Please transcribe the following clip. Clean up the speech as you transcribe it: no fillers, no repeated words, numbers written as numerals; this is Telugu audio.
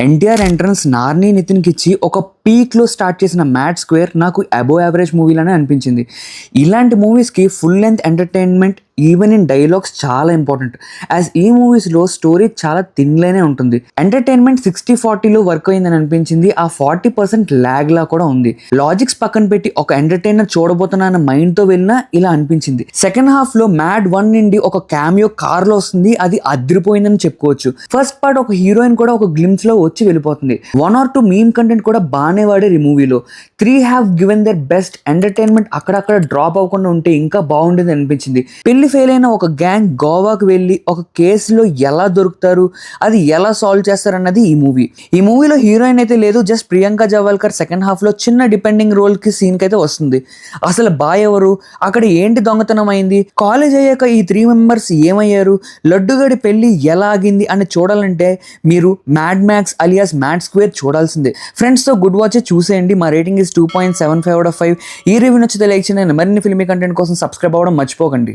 ఎన్టీఆర్ ఎంట్రన్స్ నార్ని నితిన్కి ఇచ్చి ఒక పీక్లో స్టార్ట్ చేసిన మ్యాడ్ స్క్వేర్ నాకు అబోవ్ యావరేజ్ మూవీలానే అనిపించింది. ఇలాంటి మూవీస్కి full length entertainment even in dialogues చాలా ఇంపార్టెంట్. యాజ్ ఈ మూవీస్లో స్టోరీ చాలా థిన్గానే ఉంటుంది. ఎంటర్టైన్మెంట్ 60-40లో వర్క్ అయిందని అనిపించింది. ఆ 40% ల్యాగ్లా కూడా ఉంది. లాజిక్స్ పక్కన పెట్టి ఒక ఎంటర్టైనర్ చూడబోతున్నా అన్న మైండ్తో వెళ్ళినా ఇలా అనిపించింది. సెకండ్ హాఫ్లో మ్యాడ్ 1 నుండి ఒక క్యామియో కార్లో వస్తుంది. అది అదిరిపోయిందని చెప్పుకోవచ్చు. ఫస్ట్ పార్ట్ ఒక హీరోయిన్ కూడా ఒక గ్లిమ్స్లో వచ్చి వెళ్ళిపోతుంది. 1 or 2 మీమ్ కంటెంట్ కూడా బాగానే వాడారు ఈ మూవీలో. 3 have given there best. Entertainment అక్కడక్కడ డ్రాప్ అవ్వకుండా ఉంటే ఇంకా బాగుండేది అనిపించింది. పెళ్లి ఫెయిల్ అయిన ఒక గ్యాంగ్ గోవాకు వెళ్ళి ఒక కేసులో ఎలా దొరుకుతారు, అది ఎలా సాల్వ్ చేస్తారన్నది ఈ మూవీ. ఈ మూవీలో హీరోయిన్ అయితే లేదు, జస్ట్ ప్రియాంక జవాల్కర్ సెకండ్ హాఫ్లో చిన్న డిపెండింగ్ రోల్కి సీన్కి అయితే వస్తుంది. అసలు బాయ్ ఎవరు, అక్కడ ఏంటి దొంగతనం అయింది, కాలేజ్ అయ్యాక ఈ 3 మెంబర్స్ ఏమయ్యారు, లడ్డుగడి పెళ్లి ఎలా ఆగింది అని చూడాలంటే మీరు mad max alias mad square చూడాల్సిందే. ఫ్రెండ్స్తో గుడ్ వాచ్ చూసేయండి. మా రేటింగ్ ఇస్ 2.75/5. ఈ రివ్యూ నచ్చితే లైక్ చేయండి. మరిన్ని ఫిల్మీ కంటెంట్ కోసం సబ్స్క్రైబ్ అవ్వడం మర్చిపోకండి.